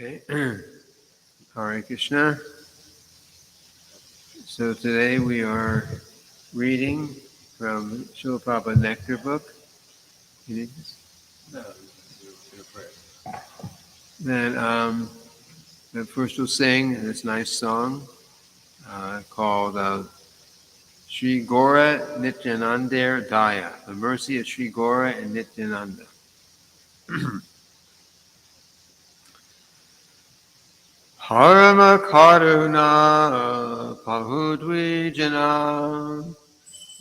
Okay. Hare Krishna. So today we are reading from Srila Prabhupada Nectar book. You need this? No, Then first we'll sing this nice song called Sri Gora Nityananda Daya, the mercy of Sri Gora and Nityananda. Harama Karuna Pahudvijana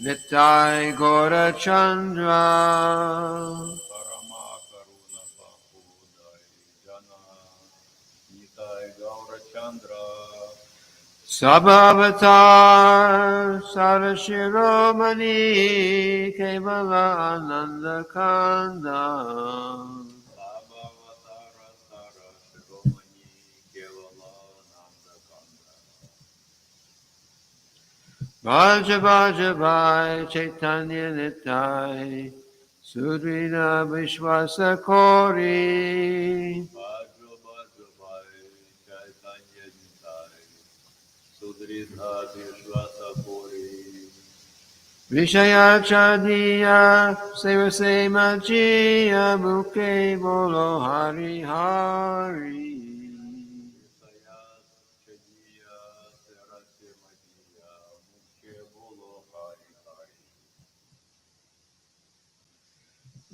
Nitai Gora Chandra Parama Karuna Pahudai Jana Nitai Gaura Chandra Sabhavatar Sarashiromani Kevala Ananda Kanda Sabhavatara Sara Shiromani Kevala Nanda Kanda Bhaja Bhaja Bhai Chaitanya Nitai Sudrina Vishwasa Kori Bhajo Bhajo Bhai Chaitanya Nitai Sudrita Vishwasa Kori Vishaya Chadiya Sevase Majiya Mukhe Bolo Hari Hari Sayat Chadiya Serasya Madiya Mukhe Bolo Hari Hari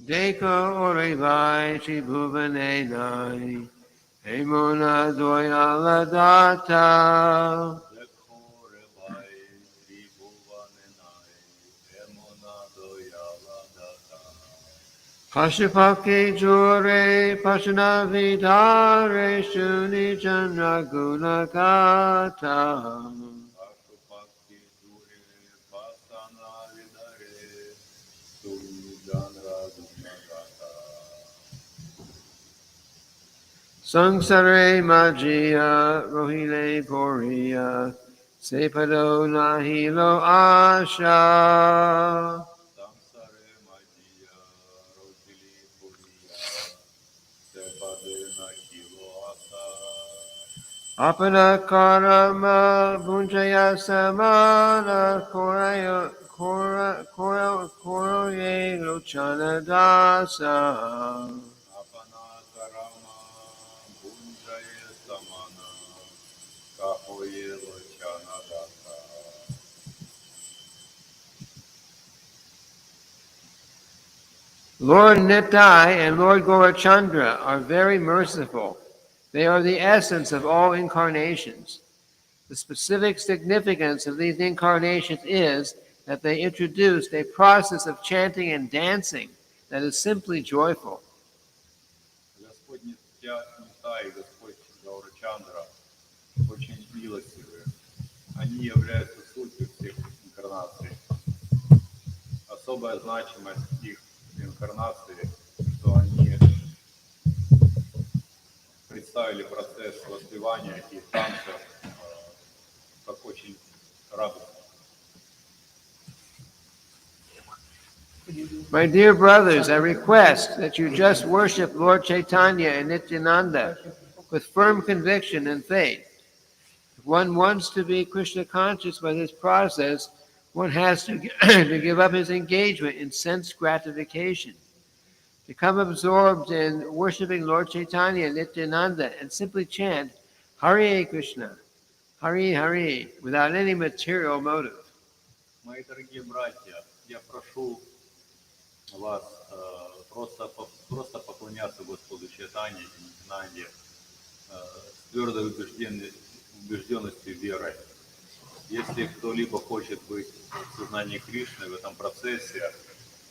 Deko Orevai Shri Bhuvanenai Hemona Doyala Data Dekho re bhai Sri Bhuvanenai Emona Doyala Data Pashupake Jure Pashana Vidare Shuni Chandra Gunagata Ashupakti Dure Pasana Vidare Sujandra Gunagata Sangsare Majia Rohile Goria Sepado Nahilo Asha Samsare Majiya Rotili Puriya Sepadena Kilo Asa Apana Karama Bunjaya Samana Koroye Lochana Dasa Apana Karama Bunjaya Samana Kahoye Lochana Dasa Lord Nitai and Lord Gaurachandra are very merciful. They are the essence of all incarnations. The specific significance of these incarnations is that they introduced a process of chanting and dancing that is simply joyful. Господь Нитай и Господь Гаурачандра очень милостивые. Они являются сутью всех инкарнаций. Особая значимость их инкарнации, что они представили процесс воспевания и танца как очень радостно. My dear brothers, I request that you just worship Lord Chaitanya and Nityananda with firm conviction and faith. If one wants to be Krishna conscious by this process, one has to give up his engagement in sense gratification. Become absorbed in worshiping Lord Chaitanya and Nityananda and simply chant Hare Krishna, Hare Hare, without any material motive. Мои дорогие братья, я прошу вас просто поклоняться Господу Чайтанье и Нитянанде с твердой убежденностью и верой. Если кто-либо хочет быть в сознании Кришны в этом процессе,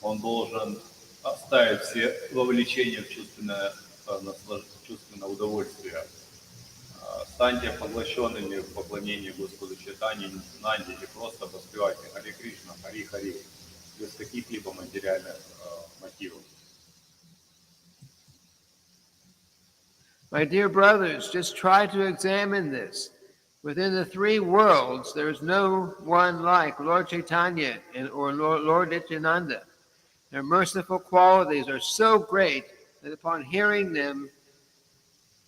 он должен оставить все вовлечения в чувственное удовольствие. Станьте поглощенными в поклонении Господу Чайтанье и Нитянанде и просто воспевайте Харе Кришна, Харе Харе, без каких-либо материальных мотивов. My dear brothers, just try to examine this. Within the three worlds, there is no one like Lord Chaitanya or Lord Nityananda. Their merciful qualities are so great that upon hearing them,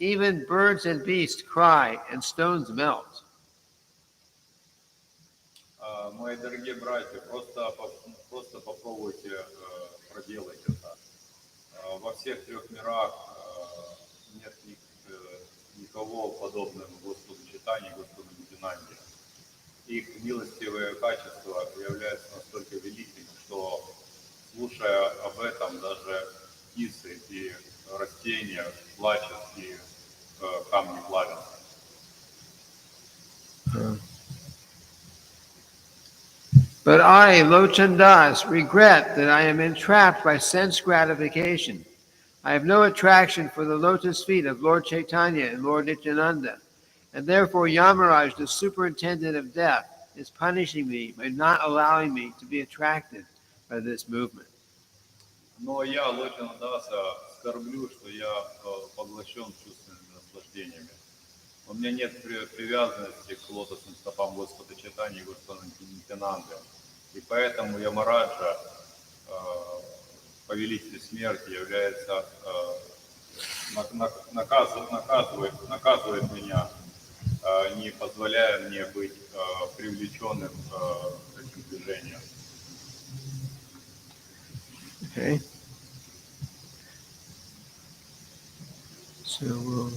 even birds and beasts cry, and stones melt. Мои дорогие братья, просто попробуйте проделать это. Во всех трех мирах нет никого подобного Господу Чайтанье и Господу Нитянанде. Их милостивые качества являются настолько великими, что, слушая об этом, даже птицы и растения плачут и камни плавятся. But I, Lochandas, regret that I am entrapped by sense gratification. I have no attraction for the lotus feet of Lord Chaitanya and Lord Nityananda, and therefore Yamaraj, the superintendent of death, is punishing me by not allowing me to be attracted by this movement. Но я, Лочандаса, скорблю, что я поглощен чувственными наслаждениями. У меня нет привязанности к лотосным стопам Господа Чайтаньи и Господа Нитянанды. И поэтому Ямараджа, повелитель смерти, является, наказывает меня, не позволяя мне быть привлеченным этим движением. Okay. So we'll...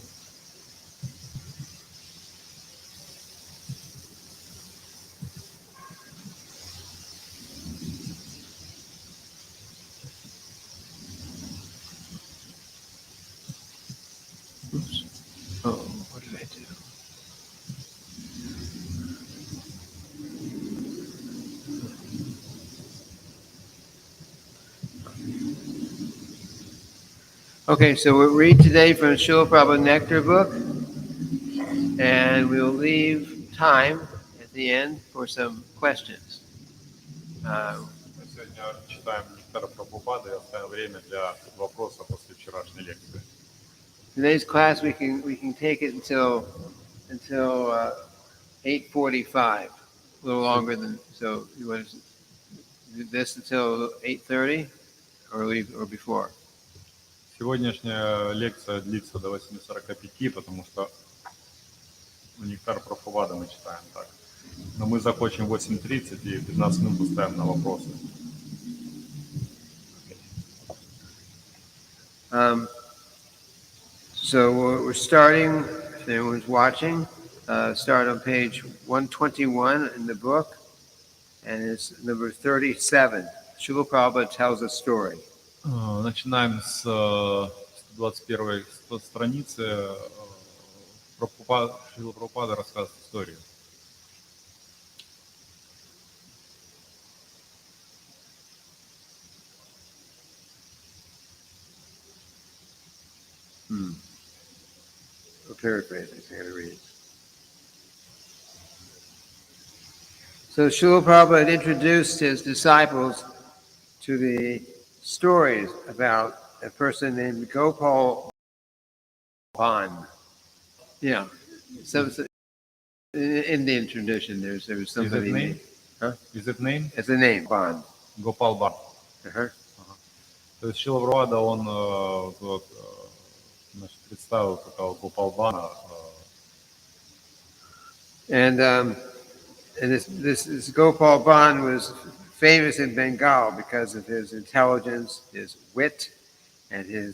Oops. Oh, what did I do? Okay, so we'll read today from Srila Prabhupada Nectar book, and we'll leave time at the end for some questions. Мы сегодня читаем Нектара Прабхупады и оставим время для вопросов после вчерашней лекции. Today's class we can take it until 8:45, a little longer than. So you want to do this until 8:30, or before? Сегодняшняя лекция длится до 8:45, потому что Нектар Прабхупады мы читаем так. Но мы закончим в 8:30 и 15 минут оставим на вопросы. So we're starting, if anyone's watching, start on page 121 in the book, and it's number 37. Srila Prabhupada tells a story. Начинаем с 21 страницы. Срила Прабхупада рассказывает историю. I'll paraphrase it. I'm going to read it. So Srila Prabhupada had introduced his disciples to the stories about a person named Gopal Ban. Yeah. So in the introduction, there was somebody. Is it name? Huh? Is it name? It's a name, Ban. Gopal Ban. Uh-huh. То есть Срила Прабхупада, он представил такого Гопал Бана. And this Gopal Ban was famous in Bengal because of his intelligence, his wit, and he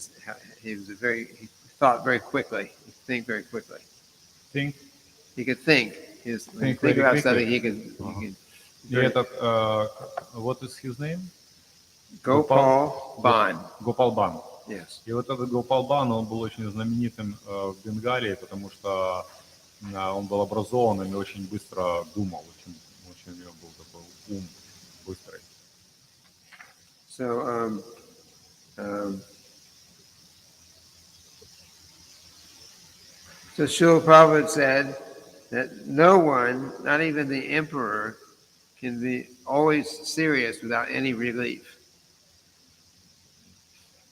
thought very quickly. He could think very quickly. Think? He could think. Think about something. He could. И этот, what is his name? Gopal Ban. Гопал Бан. Yes. И вот этот Гопал Бан, он был очень знаменитым в Бенгалии, потому что он был образованным и очень быстро думал, очень у него был такой ум быстрый. So Srila Prabhupada said that no one, not even the emperor, can be always serious without any relief.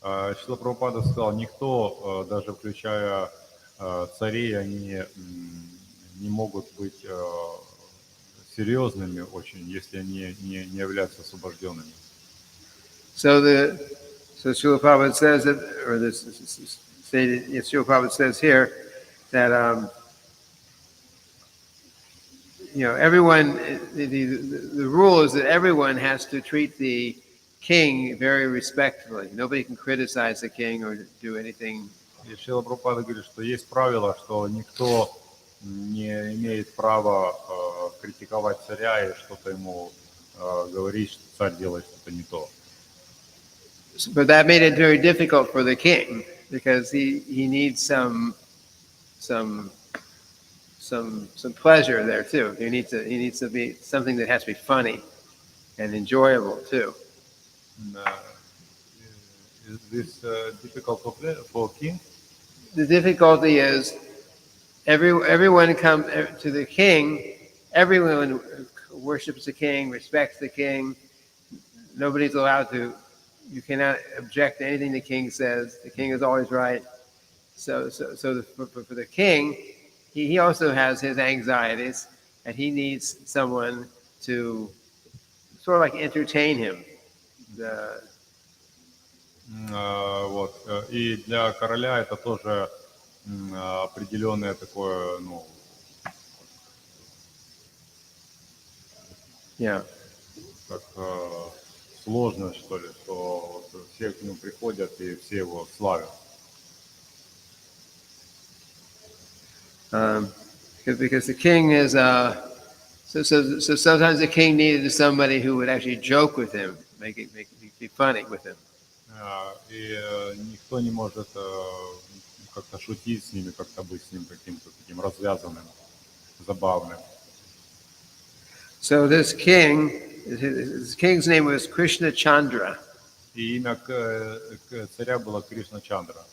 Срила Прабхупада сказал, никто, даже включая царей, они не могут быть серьезными очень, если они не являются освобожденными. So Srila Prabhupada says that, or this stated, Srila Prabhupada says here that everyone. The rule is that everyone has to treat the king very respectfully. Nobody can criticize the king or do anything. И Шрила Прабхупада говорит, что есть правило, что никто не имеет права критиковать царя и что-то ему говорить, что царь делает что-то не то. But that made it very difficult for the king because he needs some pleasure there too. He needs to be something that has to be funny and enjoyable too. Is this difficult for king? The difficulty is everyone comes to the king. Everyone worships the king, respects the king. Nobody's allowed to. You cannot object to anything the king says. The king is always right. So for the king, he also has his anxieties, and he needs someone to sort of like entertain him. Вот. И для короля это тоже определенное такое, как сложность, что ли, что все к нему приходят и все его славят. Because the king is so sometimes the king needed somebody who would actually joke with him, make it be funny with him. И никто не может как-то шутить с ними, как-то быть с ним каким-то таким развязанным, забавным. So this king, his king's name was Krishna Chandra. И имя царя было Кришна Чандра.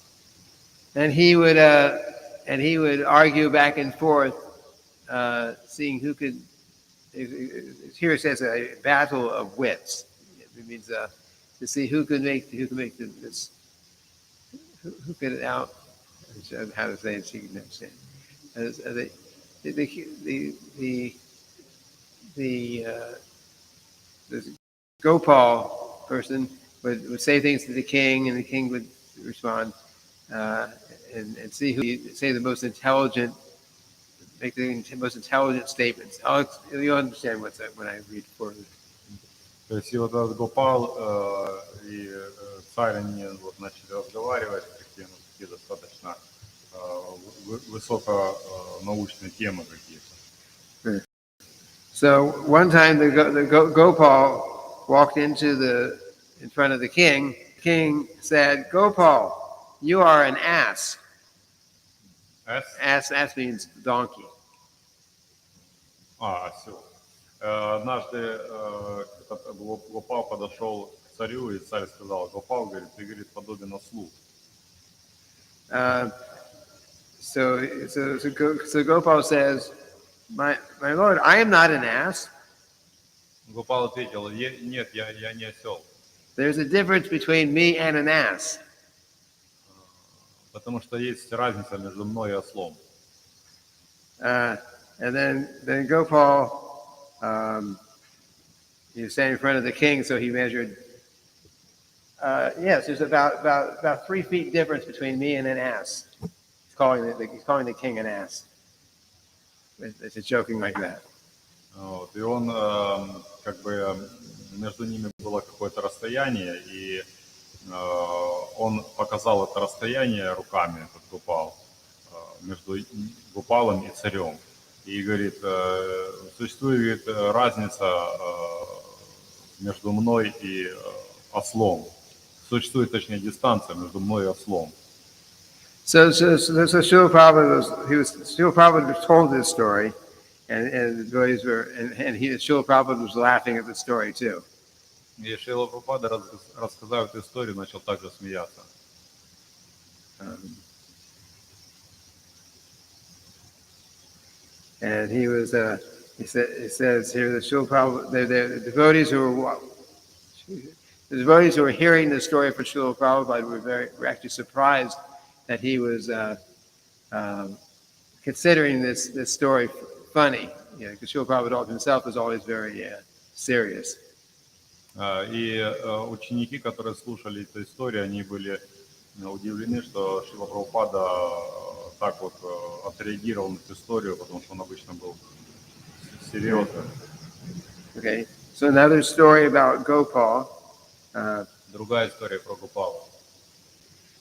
And he would argue back and forth, seeing who could. Here it says a battle of wits. It means to see who could make this. Who could out? How to say it? She can understand. The Gopal person would say things to the king, and the king would respond, and see who say the most intelligent, make the most intelligent statements. You'll understand when I read further. То есть и вот этот Гопал и царь, они вот начали разговаривать такие достаточно высоконаучные темы какие-то. So one time the Gopal walked in front of the king. The king said, "Gopal, you are an ass." Ass means donkey. Осел. Однажды Гопал подошел к царю, и царь сказал: Гопал, говорит, ты, говорит, подобен ослу. So Gopal says, my lord, I am not an ass. Гопал ответил: нет, я не осел. There's a difference between me and an ass. Потому что есть разница между мной и ослом. And then Gopal, he was standing in front of the king, so he measured. Yes, there's about 3 feet difference between me and an ass. He's calling the king an ass. It's joking like that. Вот, и он как бы между ними было какое-то расстояние, и он показал это расстояние руками, этот Гопал, между Гопалом и царем. И говорит, существует разница между мной и ослом. Существует, точнее, дистанция между мной и ослом. So Srila Prabhupada told this story, and the devotees Srila Prabhupada was laughing at the story too. И Шрила Прабхупада, рассказав эту историю, начал также смеяться. And he was, it says here that Srila Prabhupada, the devotees who were hearing the story from Srila Prabhupada were actually surprised that he was considering this story funny. Because Srila Prabhupada himself was always very serious. И ученики, которые слушали эту историю, они были удивлены, что Шрила Прабхупада так вот отреагировал на эту историю, потому что он обычно был серьезный. Okay. So another story about Gopal. Другая история про Гопала.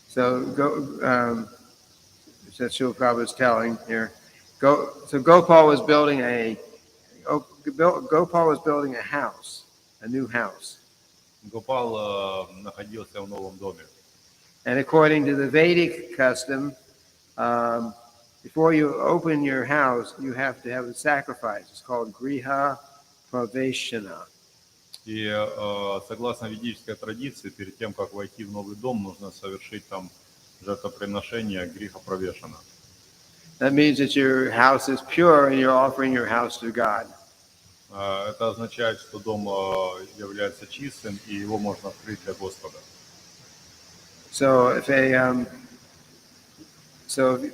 So that Srila Prabhupada was telling here. So Gopal was building a house, a new house. Гопал находился в новом доме. And according to the Vedic custom, before you open your house, you have to have a sacrifice. It's called Griha Praveshana. И согласно ведической традиции, перед тем, как войти в новый дом, нужно совершить там жертвоприношение гриха правешана. That means that your house is pure and you're offering your house to God. Это означает, что дом является чистым, и его можно открыть для Господа. So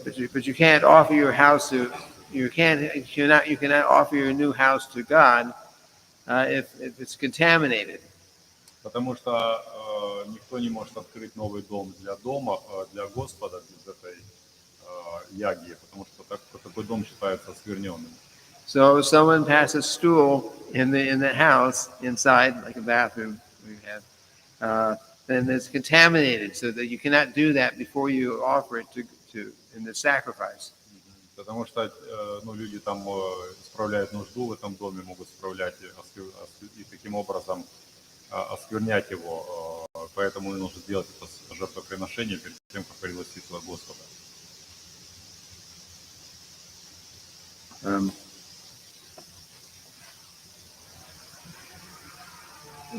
but you can't offer your house you cannot offer your new house to God if it's contaminated. Потому что никто не может открыть новый дом для Господа без этой яги, потому что такой дом считается оскверненным. So if someone passes stool in the house inside, like a bathroom we have, then it's contaminated, so that you cannot do that before you offer it to in the sacrifice. Потому что люди там справляют нужду в этом доме, могут справлять и таким образом осквернять его. Поэтому нужно сделать это жертвоприношение перед тем, как пригласить туда Господа.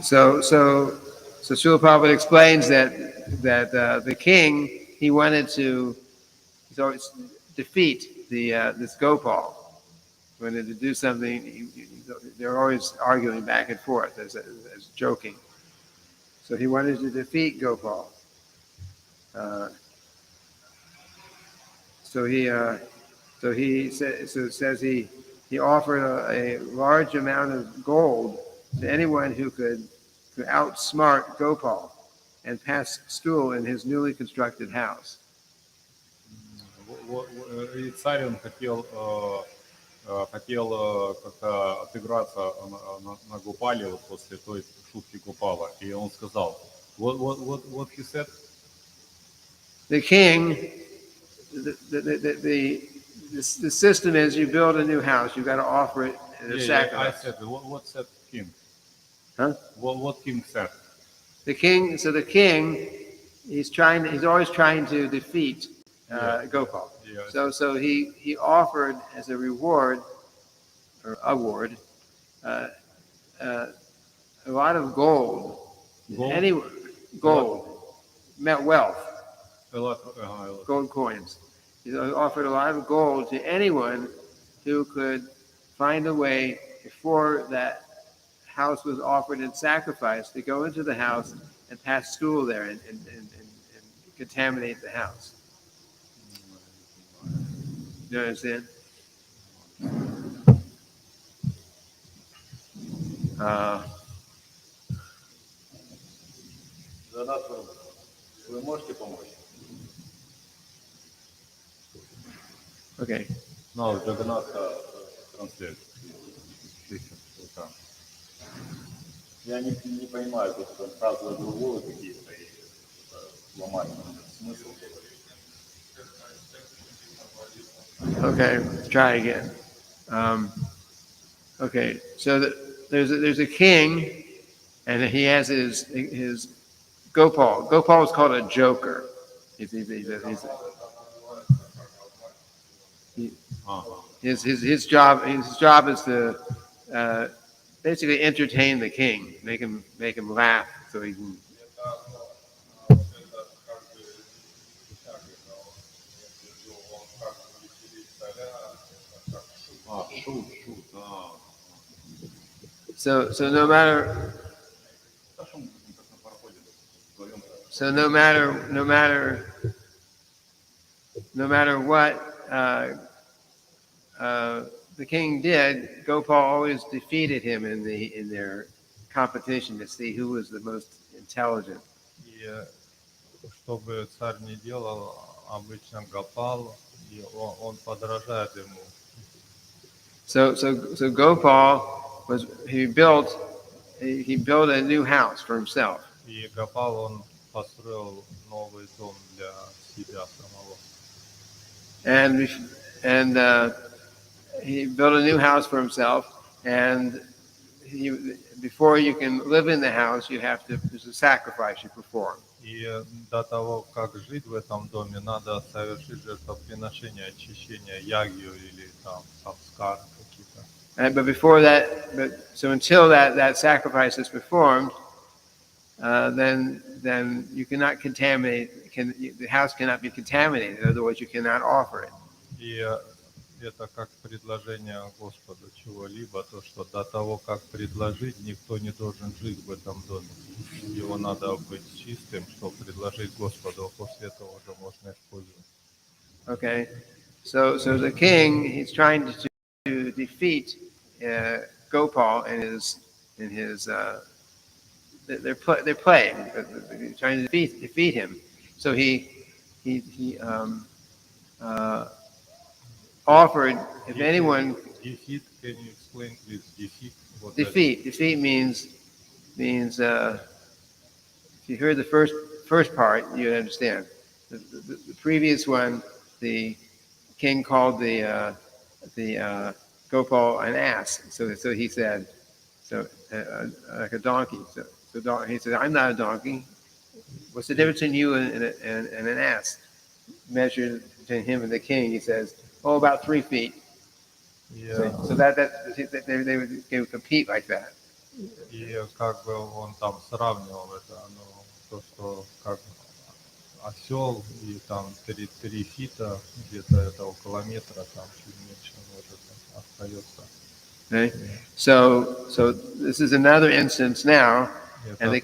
So Srila Prabhupada explains that the king, he wanted to defeat this Gopal. He wanted to do something. They're always arguing back and forth as joking. So he wanted to defeat Gopal. So it says he offered a large amount of gold to anyone who could outsmart Gopal and pass stool in his newly constructed house. И царь он хотел как-то отыграться на Гопале вот после той шутки Гопала, и он сказал, what he said? The king, the system is you build a new house, you've got to offer it as a sacrifice. I said, what said king? Huh? What king said? The king, he's always trying to defeat Gopal. Yeah. So he offered as a reward or award a lot of gold. Gold meant wealth. Gold coins. He offered a lot of gold to anyone who could find a way before that house was offered in sacrifice to go into the house and pass stool there and contaminate the house. You understand? Вы можете помочь? Okay. No, Jagannath translate. Я не понимаю, тут фразы другого какие-то и ломать смысл. Okay, try again. Okay, so there's a king, and he has his Gopal. Gopal is called a joker. His job is to basically entertain the king, make him laugh, so he can. So no matter what the king did, Gopal always defeated him in their competition to see who was the most intelligent. что бы царь не делал, обычно Гопал, и он подражает ему. So Gopal he built a new house for himself. И Гопал, он построил новый дом для себя самого. And he built a new house for himself, and before you can live in the house, there's a sacrifice you perform. И до того, как жить в этом доме, надо совершить жертвоприношение, очищение, ягью или там самскар какие-то. So until that sacrifice is performed, then you cannot contaminate. The house cannot be contaminated. In other words, you cannot offer it. И это как предложение Господу чего-либо, то, что до того, как предложить, никто не должен жить в этом доме. Его надо быть чистым, чтобы предложить Господу, а после этого уже можно использовать. Okay, so the king, he's trying to defeat Gopal and his they're playing. They're trying to defeat him. So he offered, if anyone. Defeat, can you explain please? Defeat means if you heard the first part, you'd understand. The previous one, the king called the Gopal an ass. So he said, like a donkey. So he said, I'm not a donkey. What's the difference between you and an ass? Measured between him and the king, he says, about 3 feet. Yeah. So that they would compete like that. И как бы он там сравнивал это, то, что как осел, и там 3 фита, где-то это около метра, там чуть меньше, может, остается. Okay. So this is another instance now, and the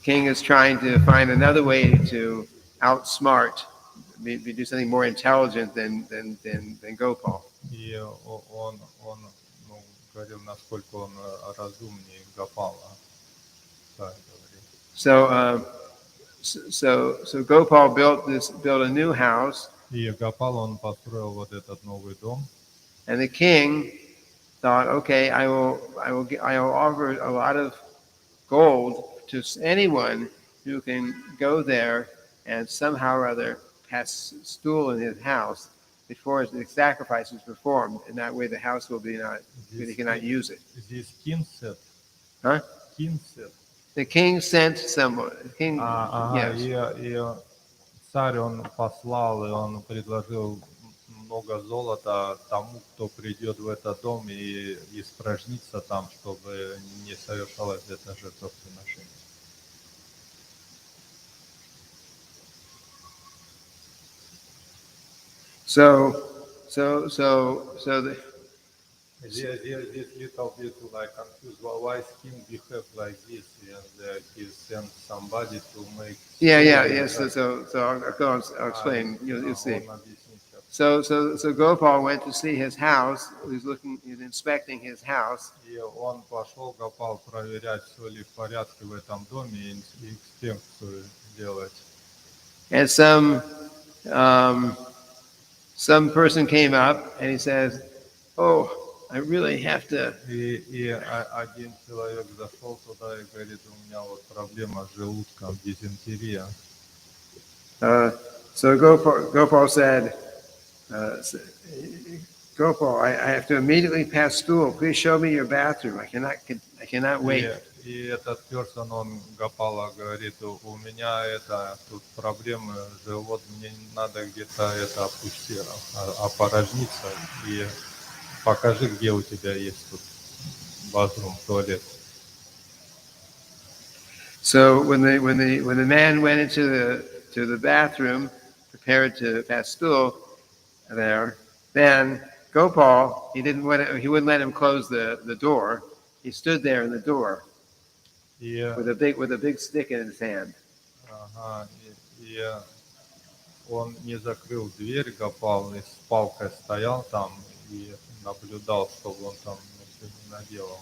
king is trying to find another way to outsmart, do something more intelligent than Gopal. И он говорил, насколько он разумнее Гопала. So Gopal built a new house. И Гопал, он построил вот этот новый дом. And the king thought, okay, I will offer a lot of gold to anyone who can go there and somehow or other pass stool in his house before the sacrifice is performed, and that way the house will be he cannot use it. This king said. Huh? King said. The king sent someone. King, yes. И царь он послал, и он предложил много золота тому, кто придет в этот дом и испражнится там, чтобы не совершалось это жертвоприношение. This little bit like confused. Why king behave like this, and he sent somebody to make. Yes. So I'll explain. You'll see. So Gopal went to see his house. He's inspecting his house. И он пошел, Гопал, проверять, все ли в порядке в этом доме, и инспекцию делать. And some person came up and he says, "Oh, I really have to." И один человек зашел туда и говорит, у меня вот проблема с желудком, дизентерия. So Gopal said, Gopal, I have to immediately pass stool. Please show me your bathroom. I cannot wait. И этот персон, он Гопала говорит, у меня тут проблемы, живот, мне надо где-то опорожниться, и покажи, где у тебя есть тут bathroom, туалет. So when the man went into the bathroom, prepared to pass stool there, then Gopal, he wouldn't let him close the door. He stood there in the door with a big stick in his hand. И он не закрыл дверь, Гопал, и с палкой стоял там и наблюдал, чтобы он там ничего не наделал.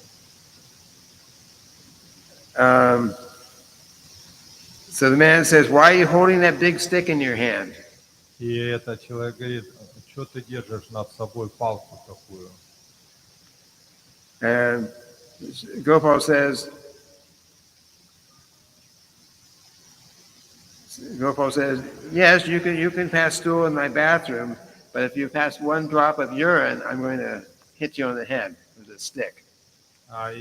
So the man says, "Why are you holding that big stick in your hand?" И этот человек говорит, что ты держишь над собой палку такую? And Gopal says, "Yes, you can pass stool in my bathroom, but if you pass one drop of urine, I'm going to hit you on the head with a stick." А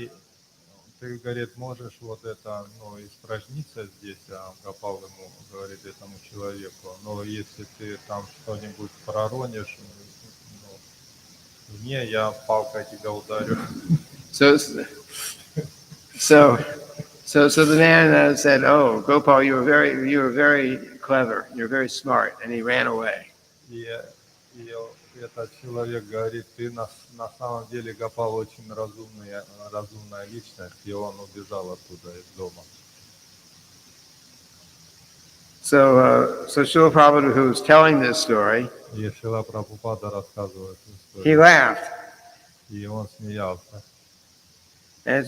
ты, говорит, можешь вот это, испражниться здесь, Гопал ему говорит этому человеку, но если ты там что-нибудь проронишь, мне я палкой тебя ударю. So the man said, "Oh, Gopal, you were very clever. You're very smart," and he ran away. И этот человек говорит, ты на самом деле, Гопал, очень разумная личность, и он убежал оттуда из дома. So Srila Prabhupada, who was telling this story, И Срила Прабхупада рассказывает эту he историю, laughed. и он смеялся. And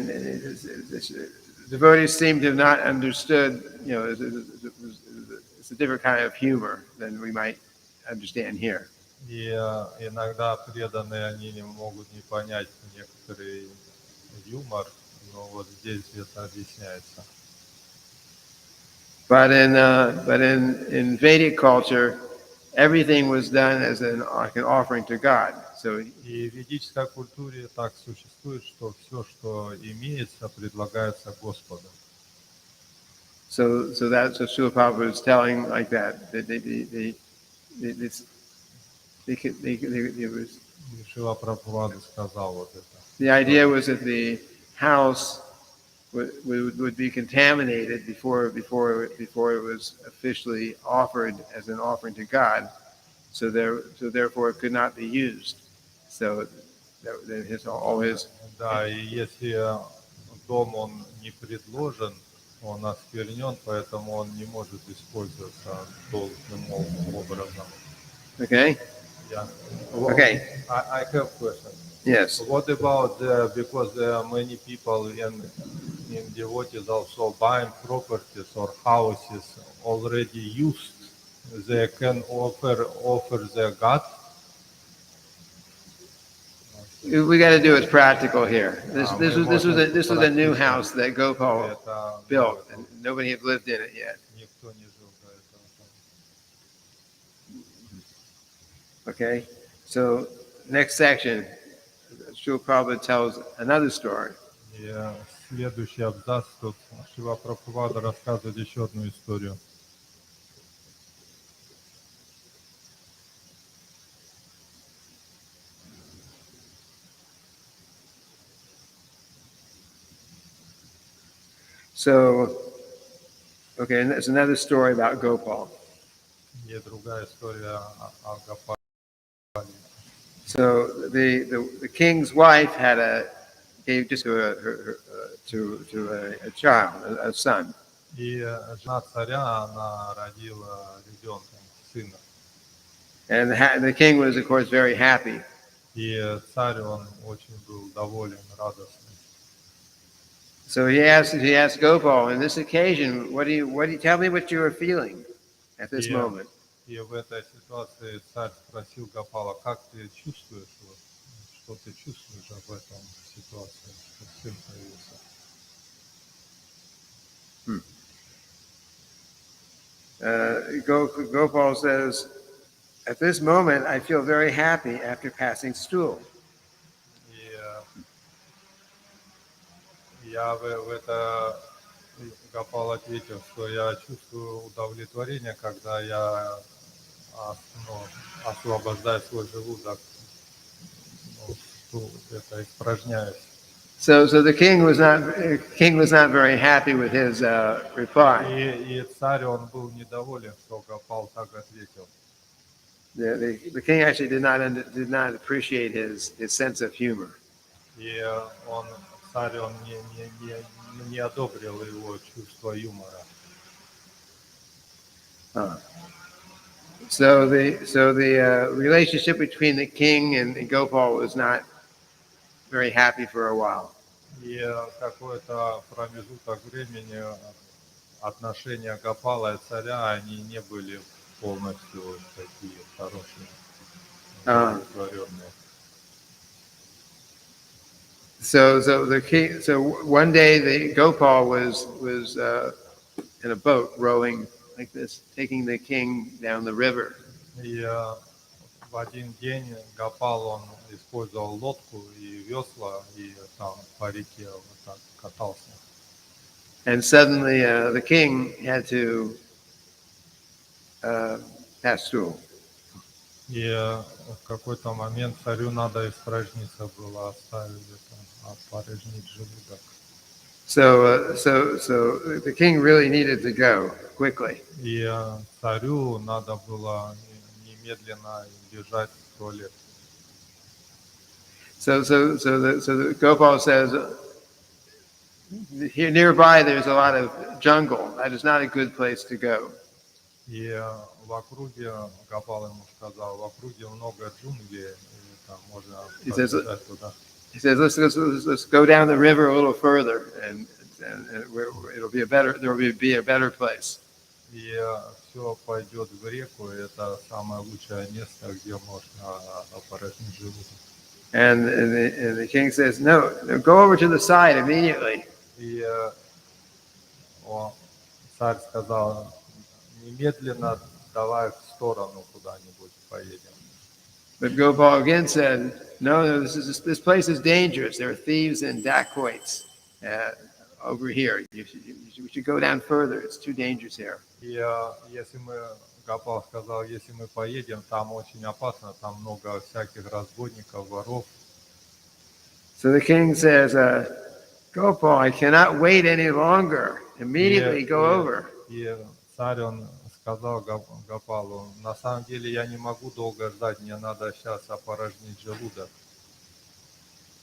the devotees seem to have not understood, it's a different kind of humor than we might understand here. И иногда преданные, они не могут не понять некоторый юмор, но вот здесь это объясняется. But in Vedic culture, everything was done as like an offering to God. So И в ведической культуре так существует, что все, что имеется, предлагается Господу. that's what Srila Prabhupada was telling, like that. И Шрила Прабхупада сказал вот это. The idea was that the house would be contaminated before it was officially offered as an offering to God. So therefore it could not be used. So all his. Да, и если дом он не предложен, он осквернен, поэтому он не может использоваться должным образом. Okay. Yeah. Okay. I have a question. Yes. What about because there are many people in devotees also buying properties or houses already used, they can offer their God? We got to do it practical here. This was a new house that Gopal built, and nobody had lived in it yet. Никто не жил до этого. Okay. So next section, Srila Prabhupada tells another story. И следующий абзац тут Шрила Прабхупада рассказывает еще одну историю. So, okay, and that's another story about Gopal. И другая история о Гопале. So the king's wife gave just to a child, a son. И жена царя, она родила ребенка, сына. And the king was, of course, very happy. И царь, он очень был доволен, радостный. So he asked Gopal, on this occasion, what do you tell me what you were feeling at this moment? И в этой ситуации царь спросил Гопала, как ты чувствуешь, что ты чувствуешь об этом ситуации, что сын появился. Gopal says, at this moment, I feel very happy after passing stool. И я в это Гопал ответил, что я чувствую удовлетворение, когда я освобождаю свой желудок, это испражняюсь. So the king was not very happy with his reply. И царь, он был недоволен, что Гопал так ответил. The king actually did not appreciate his sense of humor. И царь, он не одобрил его чувство юмора. So the relationship between the king and Gopal was not very happy for a while. И какой-то промежуток времени отношения Гопала и царя, они не были полностью такие хорошие, Uh, удовлетворенные. So one day the Gopal was in a boat rowing like this, taking the king down the river. И в один день Гопал, он использовал лодку и весла, и там по реке вот так катался. And suddenly the king had to pass through. И в какой-то момент царю надо испражниться было, оставить это, опорожнить желудок. So the king really needed to go quickly. И царю надо было немедленно бежать в туалет. So the Gopal says, here nearby there's a lot of jungle. That is not a good place to go. И в округе, Гопал ему сказал, в округе много джунглей, и там можно побежать туда. He says, let's go down the river a little further, and it'll be a better. There will be a better place. И все пойдет в реку, и это самое лучшее место, где можно опорожнить желудок. And the king says, no, go over to the side immediately. И царь сказал, немедленно давай в сторону куда-нибудь поедем. But Gopal again said, no, this place is dangerous. There are thieves and dacoits over here. We should go down further. It's too dangerous here. И если мы, Гопал сказал, если мы поедем, там очень опасно, там много всяких разбойников, воров. So the king says, Gopal, I cannot wait any longer. Immediately go over. И царь, он сказал Гопалу, на самом деле я не могу долго ждать, мне надо сейчас опорожнить желудок.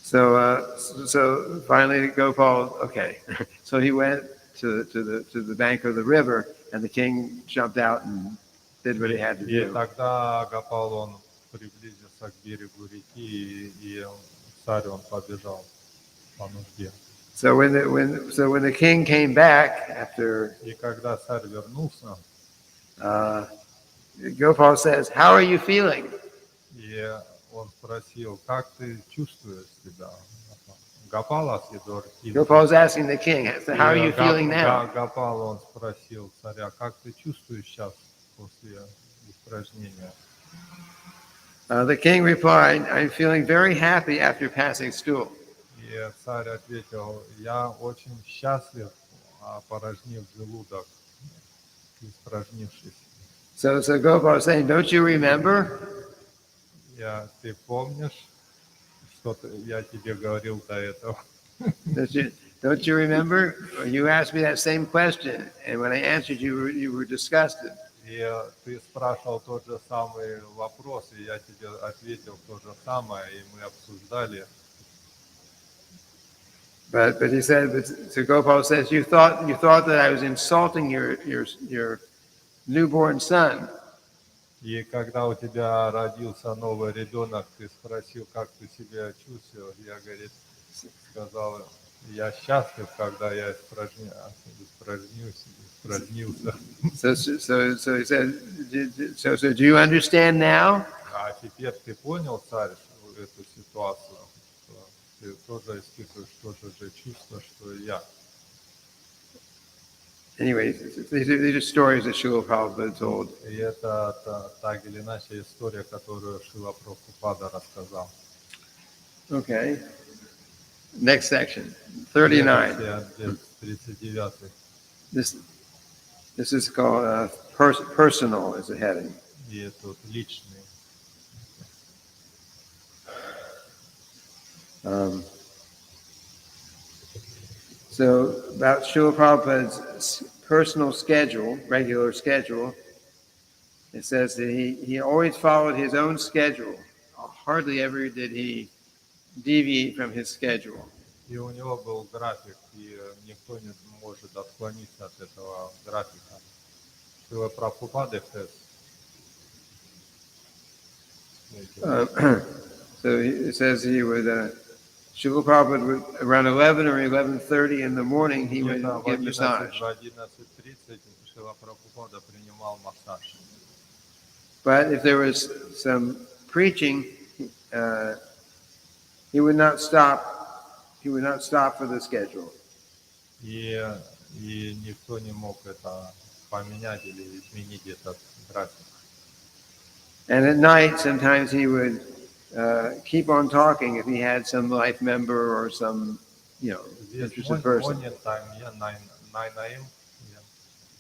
So finally Gopal, okay. So he went to the bank of the river, and the king jumped out and did what he had to И do. тогда Гопал, он приблизился к берегу реки, и царь, он побежал по нужде. So when the king came back after, И когда царь вернулся, Gopal says, "How are you feeling?" и он спросил, как ты чувствуешь себя? Гопала Сидор. Gopal's asking the king, so "How are you feeling now?" Гопал, он спросил царя, как ты чувствуешь сейчас после испражнения? The king replied, "I'm feeling very happy after passing stool." И царь ответил, я очень счастлив, опорожнив желудок, испражнившись. So Gopal is saying, "Don't you remember?" Ты помнишь, что я тебе говорил до этого? Don't you remember? You asked me that same question, and when I answered you were disgusted. И ты спрашивал тот же самый вопрос, и я тебе ответил то же самое, и мы обсуждали. But he said, so Gopal says, you thought that I was insulting your newborn son. И когда у тебя родился новый ребенок, ты спросил, как ты себя чувствовал. Я, говорит, сказал, я счастлив, когда я испражнился. So he said, so do you understand now? А теперь ты понял, царь, эту ситуацию? Ты тоже испытываешь то же чувство, что и я. Anyway, these are stories that Srila Prabhupada told. И это так или иначе история, которую Шрила Прабхупада рассказал. Okay. Next section, 39. 39. This is called personal as a heading. И тут личный. So about Srila Prabhupada's personal schedule, regular schedule, it says that he always followed his own schedule. Hardly ever did he deviate from his schedule. И у него был график, и никто не может отклониться от этого графика. Шрила Прабхупада So it says he would Srila Prabhupada would, around 11 or 11:30 in the morning, he would Где-то в give 11, massage. в 11:30 Шрила Прабхупада принимал массаж. But if there was some preaching, uh, he would not stop. He would not stop for the schedule. И никто не мог это поменять или изменить этот график. And at night, sometimes he would keep on talking if he had some life member or some, Здесь interested person. morning time, 9 a.m.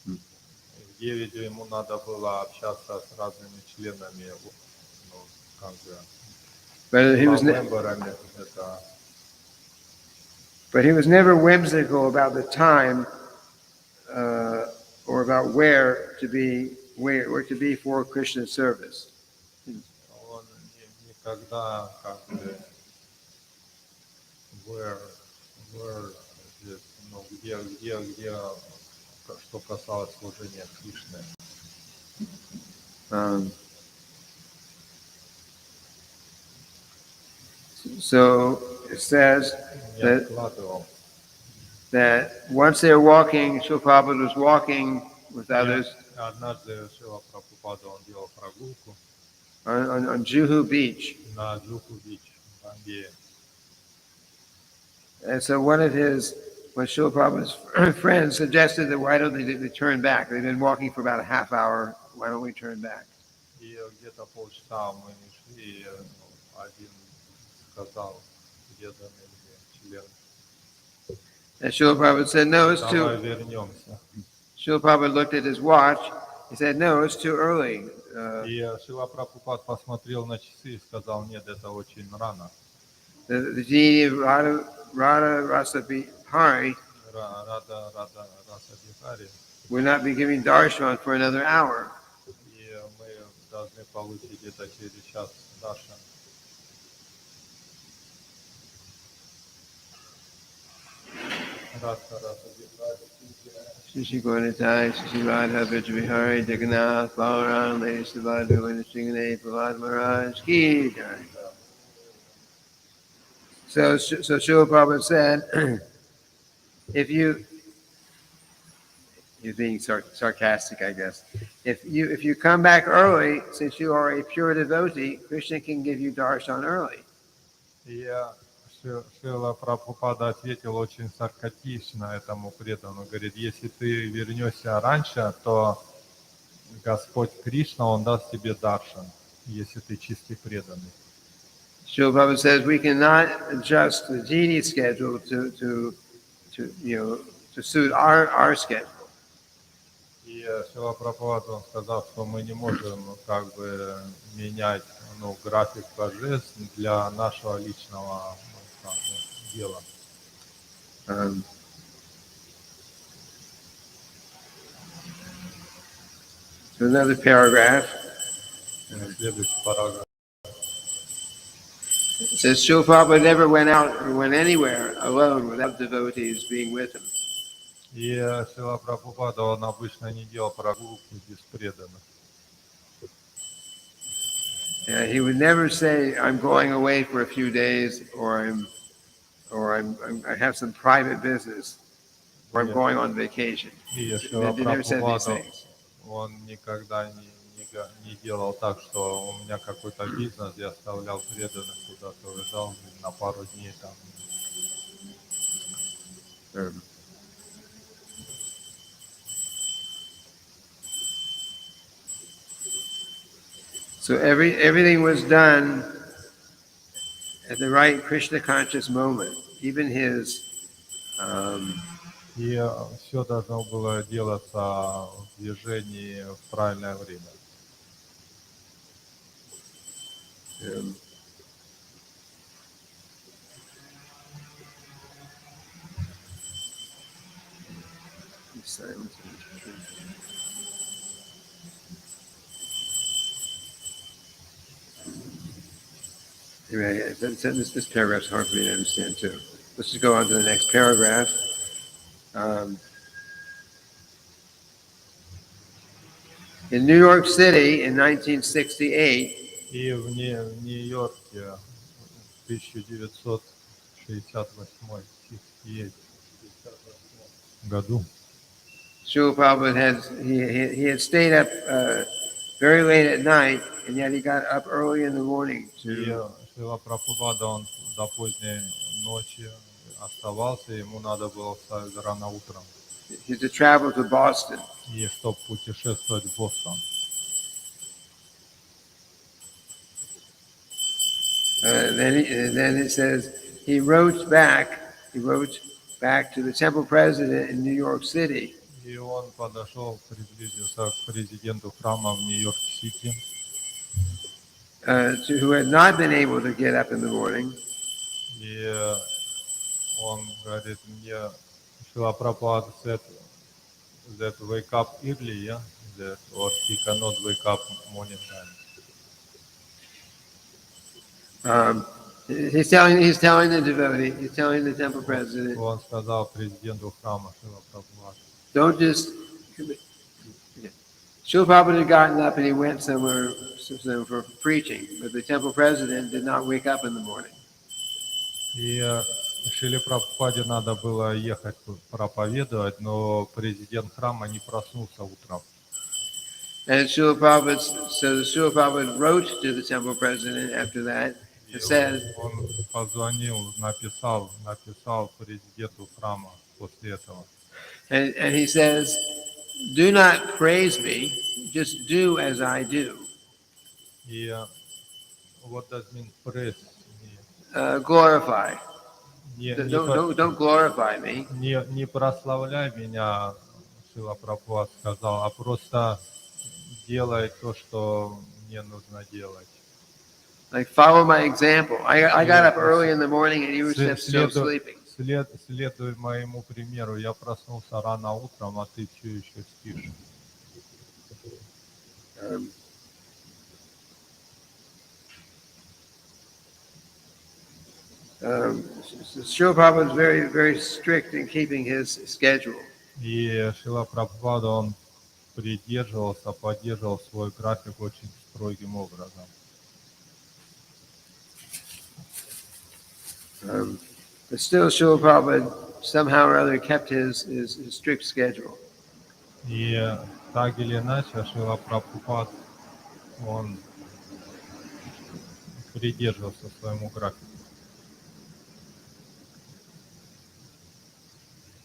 В 9 ему надо было общаться с разными членами, ну, как бы, But he was, мемберами. Это, but he was never whimsical about the time or about where to be for Krishna service. он никогда как бы where здесь, ну, где, что касалось служения Кришны. So it says Не that откладывал. once they're walking, Srila Prabhupada was walking with others Однажды Шрила Прабхупада, он делал прогулку on Juhu Beach. на Джуху-Бич в Бомбее. And so one of Srila Prabhupada's friends suggested that why don't they turn back? They've been walking for about a half hour. Why don't we turn back? И где-то полчаса мы не шли, и один сказал, где-то член, And Srila Prabhupada said, no, it's давай too. вернемся. Srila Prabhupada looked at his watch. He said, no, it's too early. И Шрила Прабхупад посмотрел на часы и сказал, нет, это очень рано. The deity of Radha Rasa Bihari Рада Раса Бихари. would not be giving darshan for another hour. И мы должны получить это через час даршан. Раса Бихари. Shishi Gornitai, Shishi Radha Vijabihari, Jagannath, Balaram, Lady Subhadra, Vinashingane, Prahlad Maharaj, Ki Jai. So Srila Prabhupada said, you're being sarcastic, I guess. If you come back early, since you are a pure devotee, Krishna can give you darshan early. И Шрила Прабхупада ответил очень саркастично этому преданному. Говорит, если ты вернешься раньше, то Господь Кришна, Он даст тебе даршан, если ты чистый преданный. Srila Prabhupada says we cannot adjust the deity schedule to suit our schedule. И Шрила Прабхупада, он сказал, что мы не можем как бы менять график божеств для нашего личного как бы, дела. So another paragraph. Следующий параграф. It says Srila Prabhupada never went out or went anywhere alone without devotees being with him. И Шрила Прабхупада, он обычно не делал прогулки без преданных. He would never say, "I'm going away for a few days," or I have some private business, or I'm going on vacation. И Шрила They never said these Прабхупада, things. он никогда не делал так, что у меня какой-то бизнес, я оставлял преданных, куда-то уезжал на пару дней там. So everything was done at the right Krishna conscious moment. Even his И все должно было делаться в движении в правильное время. silence. Anyway, this paragraph's hard for me to understand too. Let's just go on to the next paragraph. In New York City in 1968, И в Нью-Йорке в 68 стих есть. В 68 году Srila Prabhupada he had stayed up very late at night, and yet he got up early in the morning и to Шрила Прабхупада, он до поздней ночи оставался, ему надо было вставать рано утром, travel to Boston. и чтобы путешествовать в Бостон. Then it says he wrote back to the temple president in New York City. И он подошел, приблизился к президенту храма в Нью-Йорк-Сити, Who had not been able to get up in the morning, и он говорит мне, Srila Prabhupada said that wake up early, yeah? That, or he cannot wake up morning time. he's telling the devotee, he's telling the temple president, Он сказал президенту храма Srila Prabhupada, don't just. Srila Prabhupada had gotten up and he went somewhere for preaching, but the temple president did not wake up in the morning. и Шриле Прабхупаде надо было ехать проповедовать, но президент храма не проснулся утром. And Srila Prabhupada wrote to the temple president after that. И It says, он позвонил, написал президенту храма после этого. and he says, do not praise me, just do as I do. И what does mean praise? Glorify. Не, Don't glorify me. не прославляй меня, Шрила Прабхупад сказал, а просто делай то, что мне нужно делать. Like follow my example. I got up early in the morning and you were still sleeping. Следуй моему примеру. Я проснулся рано утром, а ты все еще спишь. Srila Prabhupada was very, very strict in keeping his schedule. И Шрила Прабхупада, он поддерживал свой график очень строгим образом. But still, Srila Prabhupada somehow or other kept his strict schedule. И так или иначе, Шрила Прабхупад, он придерживался своему графику.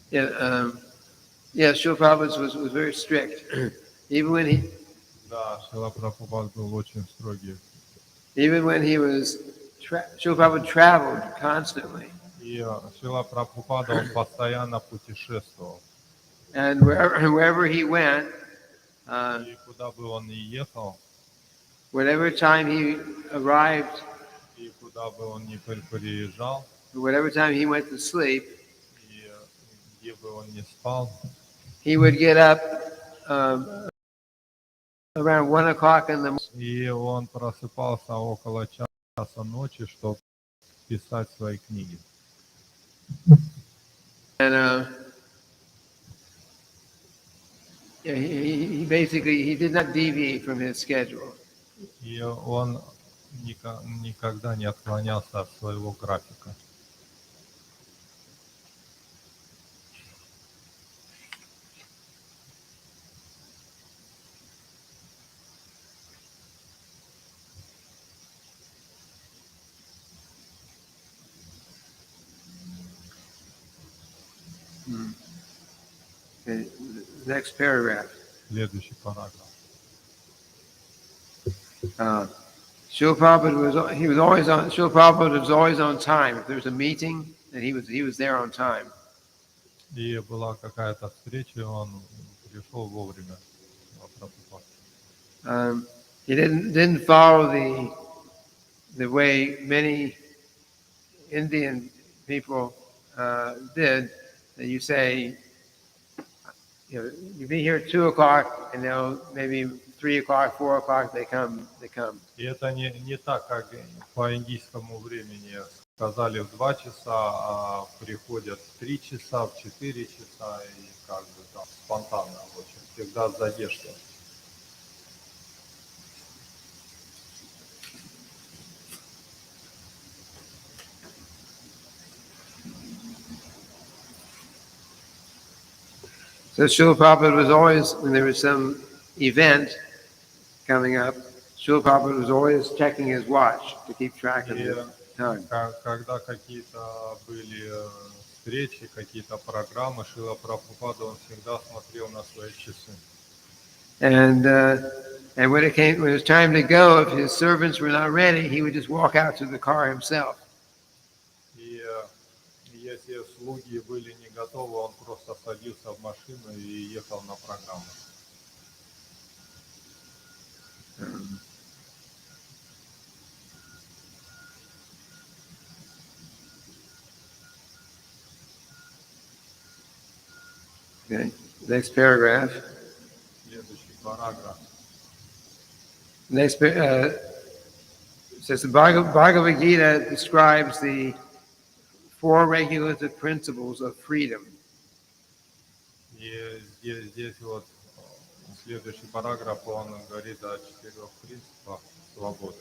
Yeah, Srila Prabhupada was very strict. Even when he Да, Шрила Прабхупад был очень строгий. Even when he was, Srila Prabhupada traveled constantly. И Шрила Прабхупада, он постоянно путешествовал. And wherever he went, И куда бы он ни ехал, whatever time he arrived, и куда бы он ни приезжал, whatever time he went to sleep, и где бы он ни спал, he would get up around 1 o'clock in the morning. и он просыпался около часа ночи, чтобы писать свои книги. And he basically did not deviate from his schedule. И он никогда не отклонялся от своего графика. Okay, next paragraph. Следующий параграф. Srila Prabhupada was always on time. If there was a meeting, then he was there on time. И была какая-то встреча, он пришел вовремя. He didn't follow the way many Indian people did. That you say, you be here at 2 o'clock, and they'll maybe 3 o'clock, 4 o'clock they come. И это не так, как по индийскому времени. Сказали в 2 часа, а приходят в 3 часа, в 4 часа, и как бы там спонтанно очень, всегда с задержкой. So Srila Prabhupada was always, when there was some event coming up, Srila Prabhupada was always checking his watch to keep track of И the time. когда какие-то были встречи, какие-то программы, Шрила Прабхупада, он всегда смотрел на свои часы. And when it was time to go, if his servants were not ready, he would just walk out to the car himself. И если слуги были не готовы, он просто садился в машину и ехал на программу. Okay. Next paragraph. Следующий параграф. Next, says the Bhagavad Gita describes the four regulative principles of freedom. И здесь вот следующий параграф, он говорит о 4 принципах свободы.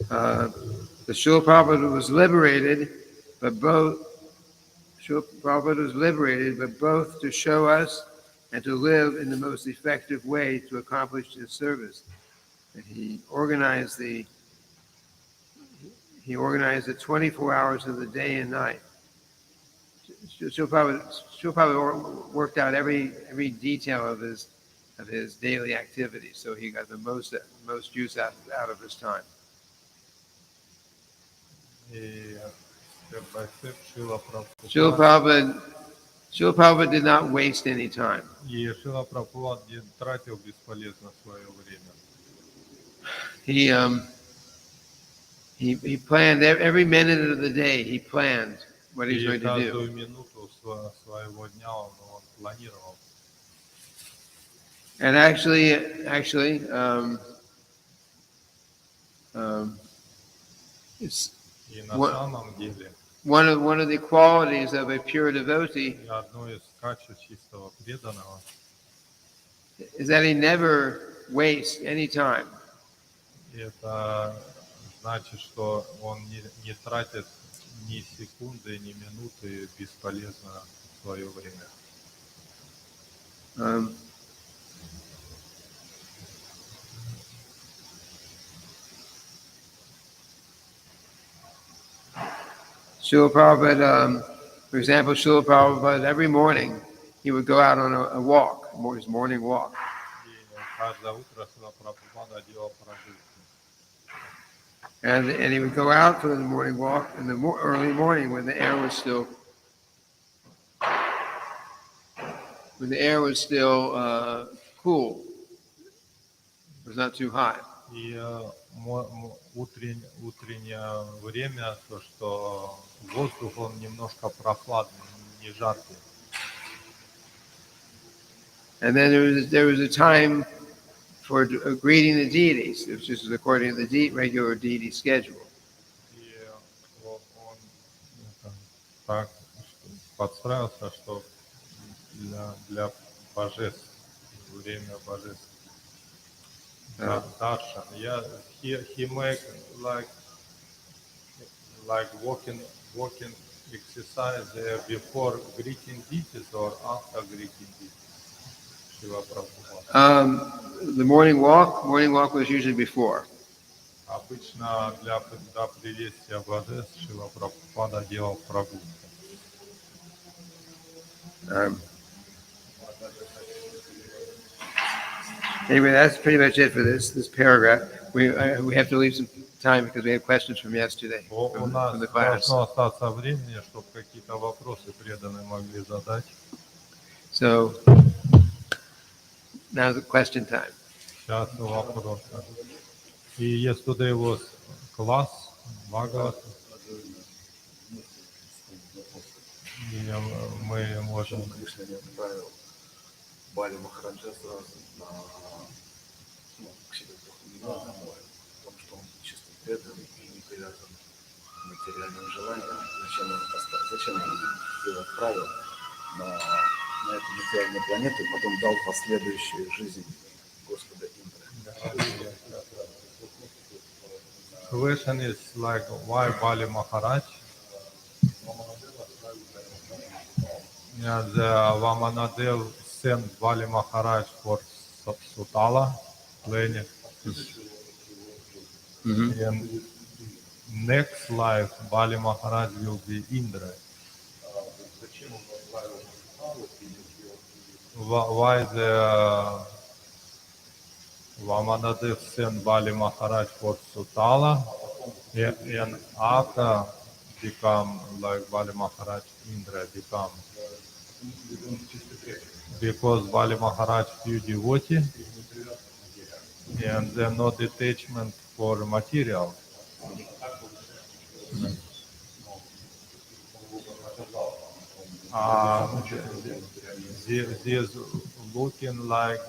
The Srila Prabhupada was liberated, but both to show us and to live in the most effective way to accomplish his service. And he organized the 24 hours of the day and night. Srila Prabhupada worked out every detail of his daily activities, so he got the most use out of his time. И step by step Шрила Prabhupada did not waste any time. И Шрила Прабхупад не тратил бесполезно свое время. He planned every minute of the day. He planned what he was И going to каждую do. минуту своего дня он планировал. And actually, it's И на What- самом деле, one of the qualities of a pure devotee и одно из качеств чистого преданного, is that he never wastes any time. это значит, что он не тратит ни секунды, ни минуты бесполезно свое время. Srila Prabhupada, for example, Srila Prabhupada, every morning he would go out on a walk, his morning walk. И каждое утро Шрила Прабхупада делал прогулку. And he would go out for the morning walk in the early morning when the air was still cool. It was not too hot. И утреннее время, то, что воздух, он немножко прохладный, не жаркий. And then there was a time for greeting the deities, which is according to the regular deity schedule. И он так подстраивался, что для божеств, время божеств. Darshan. Yeah, he make like walking exercise before greeting deities or after greeting deities. Шрила Прабхупада. The morning walk was usually before. Обычно для приветствия божеств Шрила Прабхупада делал прогулку. Anyway, that's pretty much it for this paragraph. We have to leave some time because we had questions from yesterday У from нас the class. должно остаться времени, чтобы какие-то вопросы преданные могли задать. So now's the question time. Сейчас вопросы. И yesterday was class, Bhagavad. И мы можем... Кришна не отправил Бали Махараджа сразу к себе домой, потому что он чисто преданный и не привязан к материальным желаниям. Зачем он его отправил на эту материальную планету и потом дал последующую жизнь Господа Индры. Question is like, why Bali Maharaj? And Vamanadev sent Bali Maharaj for Sutala planet. And next life, Bali Maharaj will be Indra. Why the Vamanadev sent Bali Maharaj for Sutala, and after become like Bali Maharaj, Indra become. Because Bali Maharaj pure devotee, and there no detachment for material. This looking like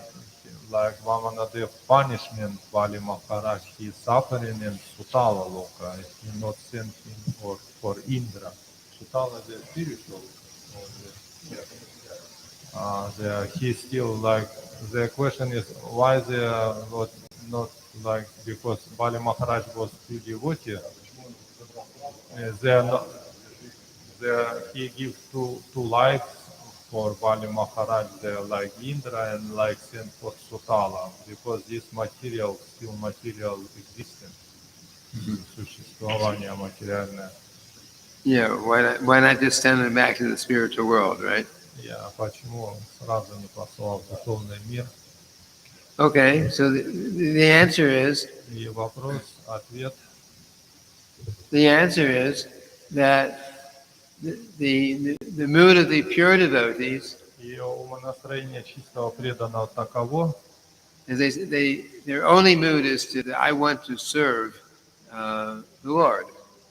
Vamanadev punishment Bali Maharaj. He is suffering in Sutala Loka. He not sent him for Indra. Sutala is spiritual. He still like, the question is why they are not like, because Bali Maharaj was pure devotee. They are not. He gives two lives for Bali Maharaj. They are like Indra and like sent for Sutala, because this material still material existence, существование материальное. Yeah, why not just send them back to the spiritual world, right? Почему он сразу не послал в духовный мир? Okay, so the answer is, И вопрос, ответ. the answer is that the mood of the pure devotees И умонастроение чистого преданного таково, is their only mood is to I want to serve the Lord.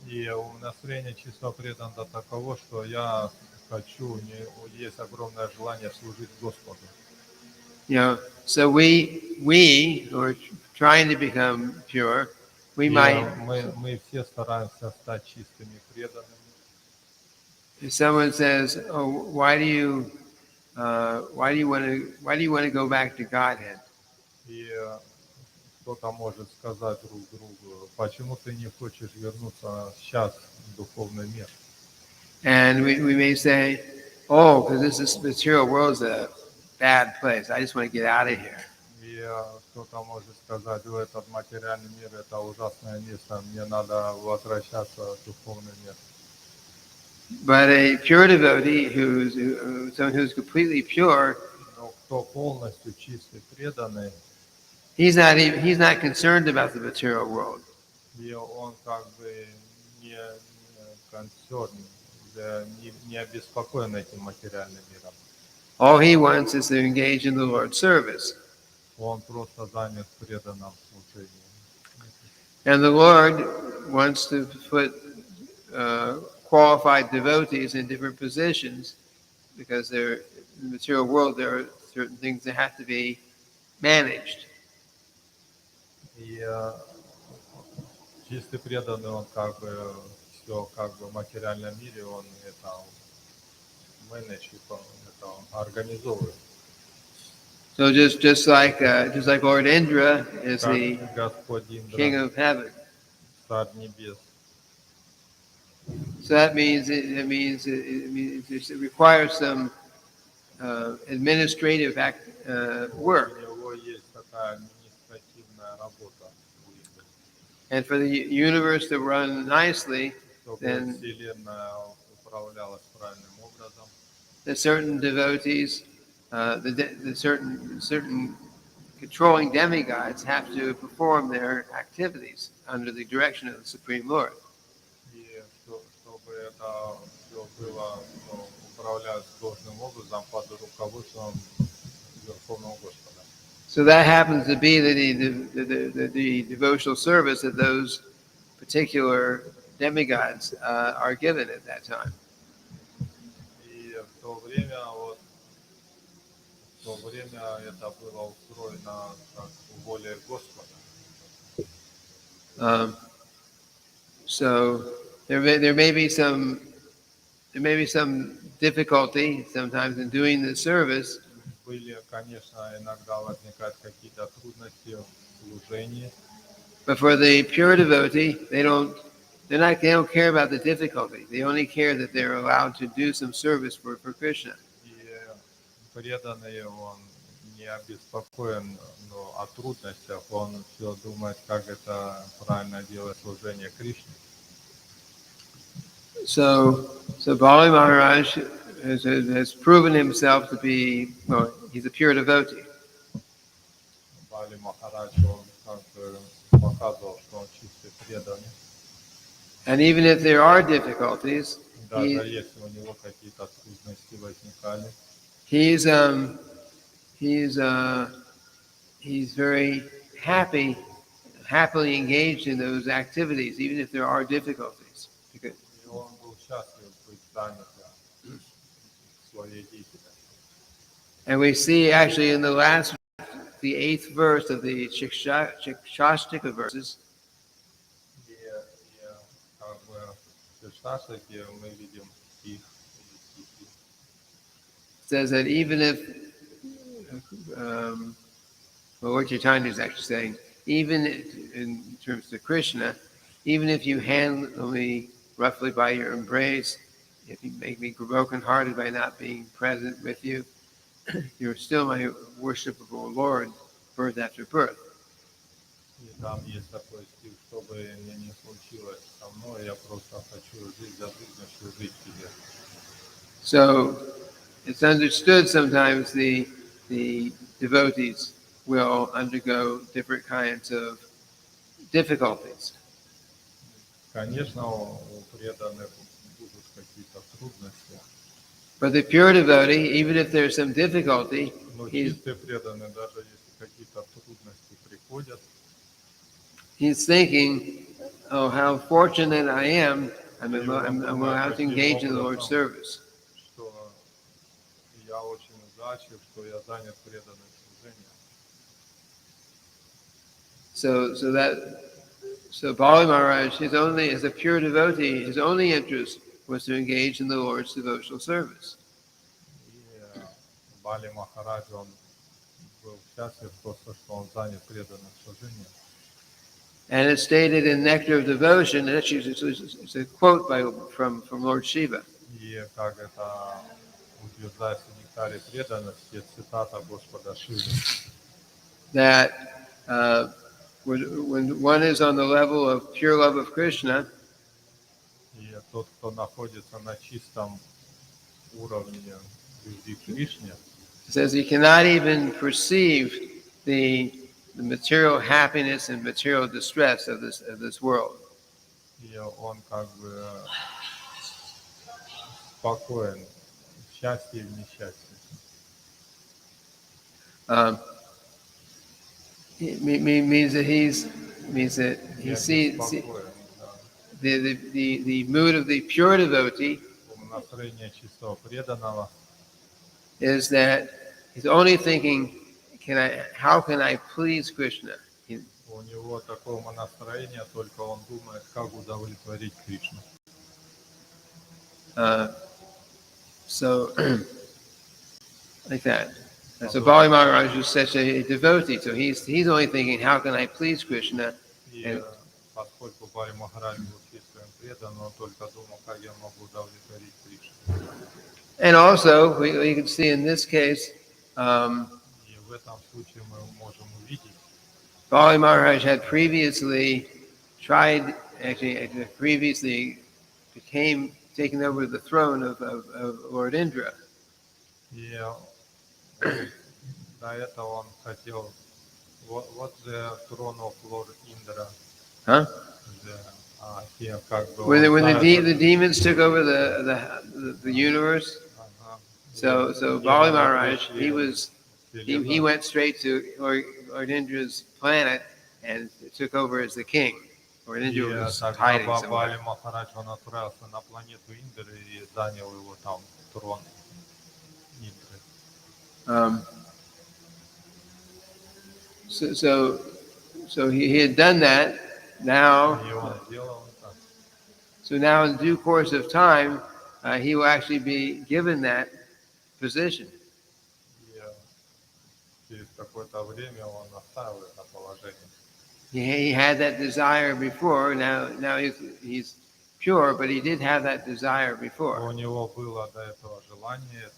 и умонастроение чистого преданного таково, что я хочу, есть огромное желание служить Господу. You know, so we who are trying to become pure, we might. Мы все стараемся стать чистыми, преданными. If someone says, "Oh, why do you want to go back to Godhead?" И кто-то может сказать друг другу, почему ты не хочешь вернуться сейчас в духовный мир? And we may say, "Oh, because this material world is a bad place. I just want to get out of here." И кто-то может сказать, этот материальный мир — это ужасное место, мне надо возвращаться в духовный мир. But a pure devotee someone who's completely pure, Но кто полностью чистый, преданный, he's not concerned about the material world. и он как бы не concerned, не обеспокоен этим материальным миром. All he wants is to engage in the Lord's service. Он просто занят в преданном служении. And the Lord wants to put qualified devotees in different positions, because in the material world there are certain things that have to be managed. И чистый преданный, он как бы все как бы в материальном мире, он это менеджер, это организовывает. So just like Lord Indra is the Господь king Индра, of heaven. Царь небес. So that means it requires some administrative work. У него есть такая административная работа у Индры. And for the universe to run nicely, Чтобы then Вселенная управлялась правильным образом. the certain devotees, the certain controlling demigods have to perform their activities under the direction of the Supreme Lord. И чтобы это все было управлялось должным образом под руководством Верховного Господа. So that happens to be the devotional service that those particular demigods are given at that time. И в то время это было устроено как волей Господа. So there may be some difficulty sometimes in doing the service. Были, конечно, иногда возникают какие-то трудности в служении. But for the pure devotee, they don't care about the difficulty. They only care that they're allowed to do some service for Krishna. преданный, он не обеспокоен о трудностях, он все думает, как это правильно делать служение Кришне. So Bali Maharaj has proven himself to be, well, he's a pure devotee. Бали Махарадж, он как бы показывал, что он чистый преданный. And even if there are difficulties, Даже если у него какие-то трудности возникали, he's very happily engaged in those activities, even if there are difficulties. Because, и он был счастлив быть занят своей деятельностью. and we see actually in the eighth verse of the Shikshashtika verses, И как бы в Шаштаке мы видим стих, says that even if, well, what Chaitanya is actually saying, even in terms of Krishna, even if you handle me roughly by your embrace, if you make me brokenhearted by not being present with you, you're still my worshipable Lord, birth after birth. и там есть такой стих, чтобы мне не случилось со мной, я просто хочу жить за жизнью служить тебе. So it's understood sometimes the devotees will undergo different kinds of difficulties. Конечно, у преданных будут какие-то трудности, But the pure devotee, even if there's some difficulty, но he's чистые преданные, даже если какие-то трудности приходят, thinking, oh, how fortunate I am. I'm allowed to engage in the Lord's service. что я очень удачлив, что я занят преданным служением. So Bali Maharaj, as a pure devotee, his only interest was to engage in the Lord's devotional service. И Бали Махарадж, он был счастлив просто, что он занят преданным служением. And it's stated in Nectar of Devotion, and actually it's a quote from Lord Shiva, И как это утверждается в Нектаре преданности, цитата Господа Шивы, that when one is on the level of pure love of Krishna, и тот, кто находится на чистом уровне любви к Кришне, it says he cannot even perceive the material happiness and material distress of this world. и он как бы спокоен в счастье и в несчастье. It means that he Я sees беспокоен, да. the mood of the pure devotee Настроение чистого преданного is that he's only thinking, how can I please Krishna? у него такого настроения, только он думает, как удовлетворить Кришну. So like that. So Bali Maharaj was such a devotee, so he's only thinking, how can I please Krishna? И поскольку Бали Махарадж был чистым преданным, он только думал, как я могу удовлетворить Кришну. And also, we can see in this case, И в этом случае мы можем увидеть, Bali Maharaj had previously became taken over the throne of Lord Indra. и до этого он хотел, what the throne of Lord Indra, Huh? как бы When the demons took over the universe, so Bali Maharaj, he went straight to Lord Indra's planet and took over as the king. Lord Indra was hiding Бали somewhere. Махарадж, он отправился на планету Индры и занял его там трон Индры. So he had done that. Now, И он сделал это. so now in due course of time, he will actually be given that position. И через какое-то время он оставил это положение. He had that desire before. Now he's pure, but he did have that desire before. У него было до этого желание, это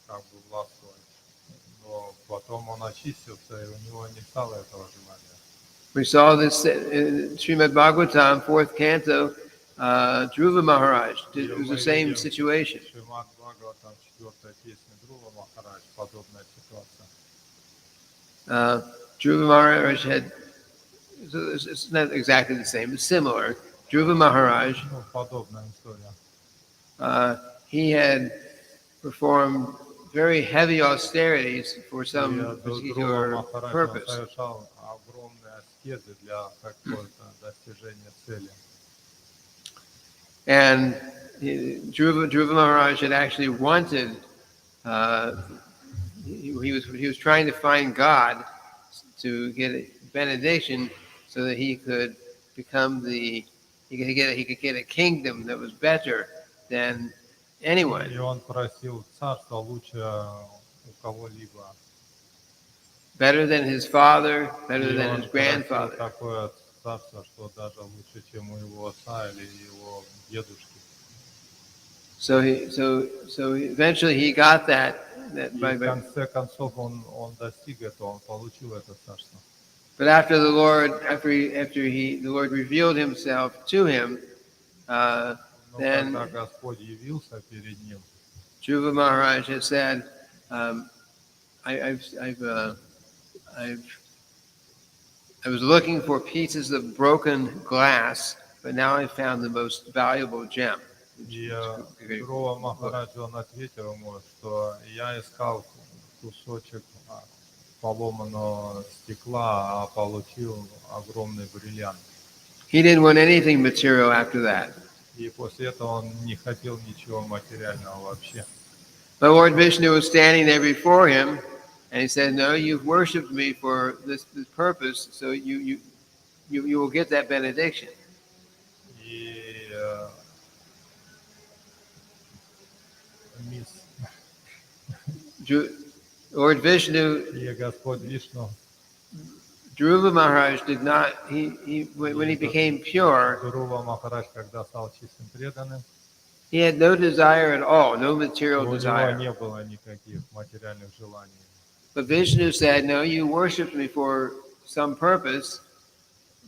как бы властвовать но потом он очистился, и у него не стало этого желания. We saw this in Srimad Bhagavatam, 4th canto, Dhruva Maharaj. It was the same situation. Шримад Бхагаватам, 4-я песня Друва Махарадж, подобная ситуация. Dhruva Maharaj had, so it's not exactly the same, it's similar. Dhruva Maharaj, Ну, подобная история. he had performed very heavy austerities for some Друва particular Махарадж, он purpose. совершал огромные аскезы для какого-то достижения цели. And Dhruva Maharaj had actually wanted, he was trying to find God to get a benediction so that he could become he could get a kingdom that was better than anyone. И он просил царство лучше у кого-либо. Better than his father, better И than он his просил grandfather. такое царство, что даже лучше, чем у его отца или его дедушки. So eventually he got that И в конце концов он достиг этого, он получил это царство. but after the Lord, the Lord revealed himself to him, Но then когда Господь явился перед ним, Dhruva Maharaj had said, I was looking for pieces of broken glass, but now I found the most valuable gem. и Друва Махарадж, он ответил ему, что я искал кусочек поломанного стекла, а получил огромный бриллиант. He didn't want anything material after that. И после этого он не хотел ничего материального вообще. But Lord Vishnu was standing there before him, and he said, "No, you've worshipped me for this purpose, so you will get that benediction." И Lord Vishnu, и Господь Вишну, Dhruva Maharaj did not. When he became pure, Друва Махарадж, когда стал чистым преданным, he had no desire at all, no material у него desire. не было никаких материальных желаний. But Vishnu said, "No, you worshipped me for some purpose,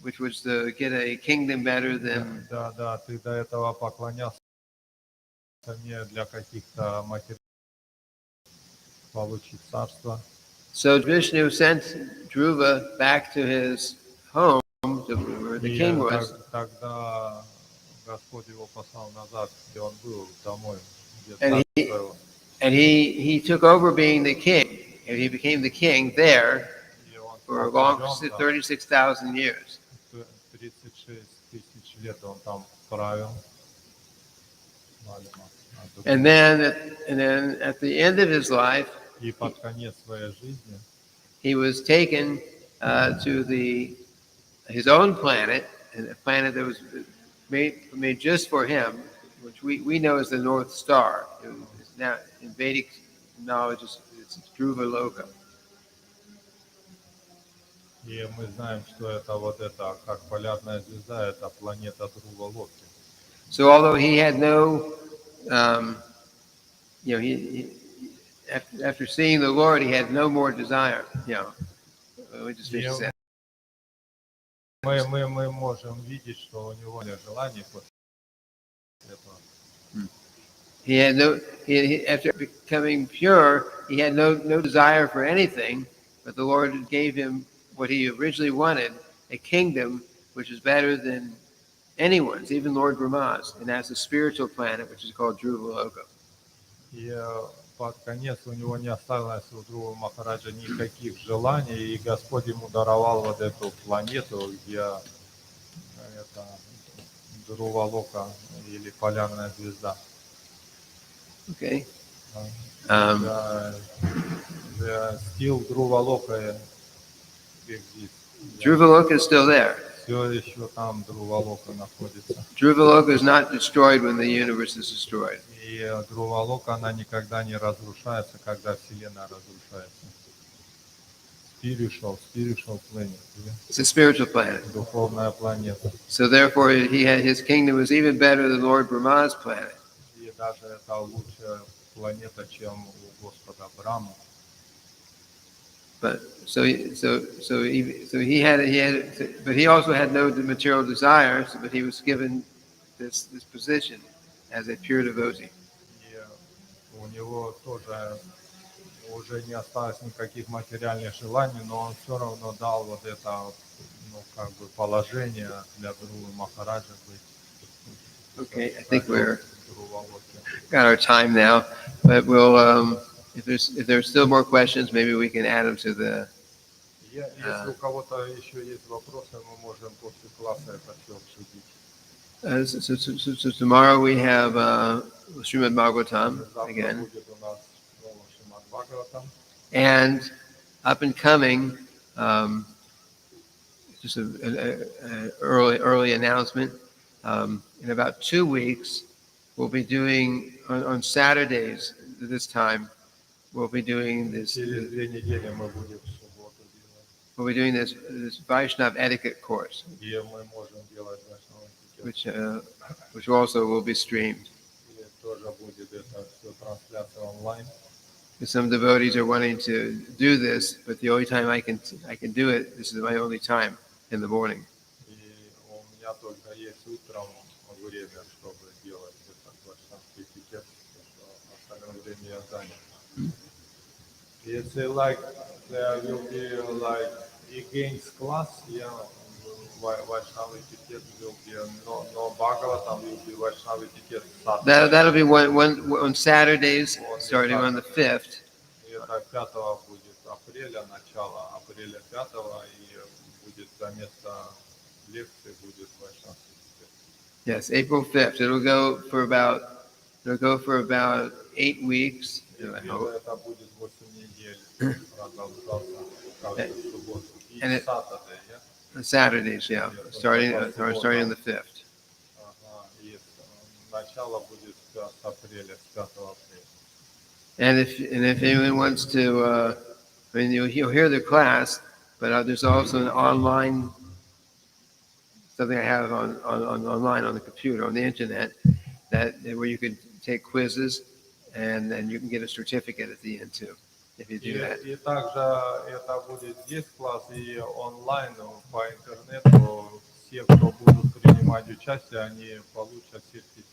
which was to get a kingdom better than." Да, ты до этого поклонялся мне для каких-то материальных, получить царство. So Vishnu sent Dhruva back to his home, to where the И king was, тогда Господь его послал назад, где он был, домой, где And царство его. and he took over being the king, and he became the king there И он for a стал long царем, 36,000 years. 36 тысяч лет он там правил. And then at the end of his life, И под конец своей жизни he was taken to his own planet, and a planet that was made just for him, which we know as the North Star. It's now in Vedic knowledge, it's Dhruva Loka. И мы знаем, что это вот это, как полярная звезда, это планета Друва Локи. So although he had no, after seeing the Lord, he had no more desire. We just finished that. Мы можем видеть, что у него нет желаний после этого. He had after becoming pure, he had no desire for anything, but the Lord gave him what he originally wanted, a kingdom which is better than anyone's, even Lord Brahma's, and that's a spiritual planet which is called Dhruva Loka. И под конец у него не осталось у Друва Махараджа никаких желаний, и Господь ему даровал вот эту планету, где это Друва Лока или полярная звезда. Okay. The still Druva Loka exists. Dhruva Loka is still there. Все еще там Друва Лока находится. Dhruva Loka is not destroyed when the universe is destroyed. И Друва Лока, она никогда не разрушается, когда Вселенная разрушается. Spiritual planet. It's a spiritual planet. Духовная планета. So therefore, his kingdom was even better than Lord Brahma's planet. И даже это лучшая планета, чем у Господа Брахмы. But but he also had no material desires, but he was given this position as a pure devotee. И у него тоже уже не осталось никаких материальных желаний, но он все равно дал вот это, ну, как бы положение для Гуру Махараджа быть. Okay, I think we're Гуру Валоки. got our time now, but we'll if there's still more questions, maybe we can add them to the. Если у кого-то еще есть вопросы, мы можем после класса это все обсудить. So tomorrow we have Srimad Bhagavatam Завтра again, будет у нас снова Шримад Бхагаватам. and up and coming, just an early announcement. In about 2 weeks, we'll be doing on Saturdays this time. We'll be doing this. Через 2 недели мы будем в субботу делать. We'll be doing this Vaishnav etiquette course, И мы можем делать Vaishnava этикет. which also will be streamed. И тоже будет это все трансляция онлайн. Some devotees are wanting to do this, but the only time I can do it, this is my only time in the morning. И у меня только есть утром время, чтобы делать этот вайшнавский этикет, потому что остальное время я занят. Если like there will be like against class, yeah, Vaishnava etiquette will be no Bhagavatam will be Vaishnava etiquette Saturday. That'll be one on Saturdays, starting on the 5th. Это 5 будет апреля, начало апреля 5, и будет за место лекции будет вайшнавский этикет. Yes, April 5th. It'll go for about 8 weeks. I hope. Это будет 8 недель продолжаться каждую субботу. И And it- Saturday, yeah? Saturdays, yeah, starting on the 5th. Ага, и начало будет с апреля, с 5 апреля. And if anyone wants to, I mean, you'll hear the class, but there's also an online something I have on online on the computer on the internet where you can take quizzes and then you can get a certificate at the end too if you do that. И также это будет здесь класс и онлайн по интернету. Все, кто будут принимать участие, они получат сертификат.